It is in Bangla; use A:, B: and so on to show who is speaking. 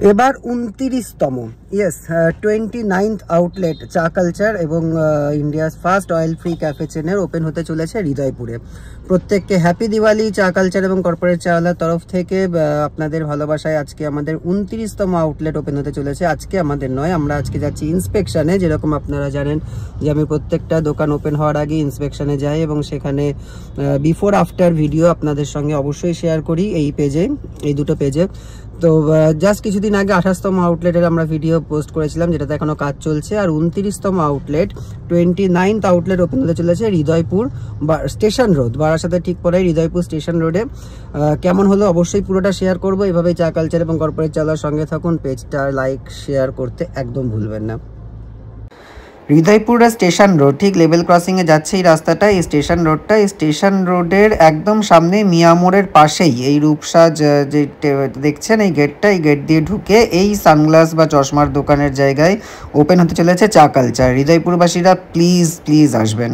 A: এবার 29তম ইয়েস 29th আউটলেট চা কালচার এবং India's first oil free cafe চেনের ওপেন হতে চলেছে হৃদয়পুরে। প্রত্যেককে হ্যাপি দিওয়ালি। চা কালচার এবং কর্পোরেট চাওয়ালার তরফ থেকে আপনাদের ভালোবাসায় আজকে আমাদের 29তম আউটলেট ওপেন হতে চলেছে। আজকে আমাদের নয়, আমরা আজকে যাচ্ছি ইন্সপেকশানে। যেরকম আপনারা জানেন যে আমি প্রত্যেকটা দোকান ওপেন হওয়ার আগে ইন্সপেকশানে যাই এবং সেখানে বিফোর আফটার ভিডিও আপনাদের সঙ্গে অবশ্যই শেয়ার করি এই পেজে, এই দুটো পেজে। তো জাস্ট কিছুদিন আগে 28তম আউটলেটের আমরা ভিডিও পোস্ট করেছিলাম, যেটাতে এখনো কাজ চলছে। আর 29তম আউটলেট 29th আউটলেট ওপেন হতে চলেছে হৃদয়পুর স্টেশন রোড, বারাসাতের ঠিক পরে হৃদয়পুর স্টেশন রোডে। কেমন হলো অবশ্যই পুরোটা শেয়ার করবো। এভাবেই চা কালচার এবং কর্পোরেট চালার সঙ্গে থাকুন। পেজটা লাইক শেয়ার করতে একদম ভুলবেন না। হৃদয়পুর স্টেশন রোড ঠিক লেভেল ক্রসিংয়ে যাচ্ছে এই রাস্তাটা। এই স্টেশন রোডটা, এই স্টেশন রোডের একদম সামনে মিয়ামোড়ের পাশেই এই রূপসাজ যে দেখছেন এই গেটটা, এই গেট দিয়ে ঢুকে এই সানগ্লাস বা চশমার দোকানের জায়গায় ওপেন হতে চলেছে চা কালচার। হৃদয়পুরবাসীরা প্লিজ প্লিজ আসবেন।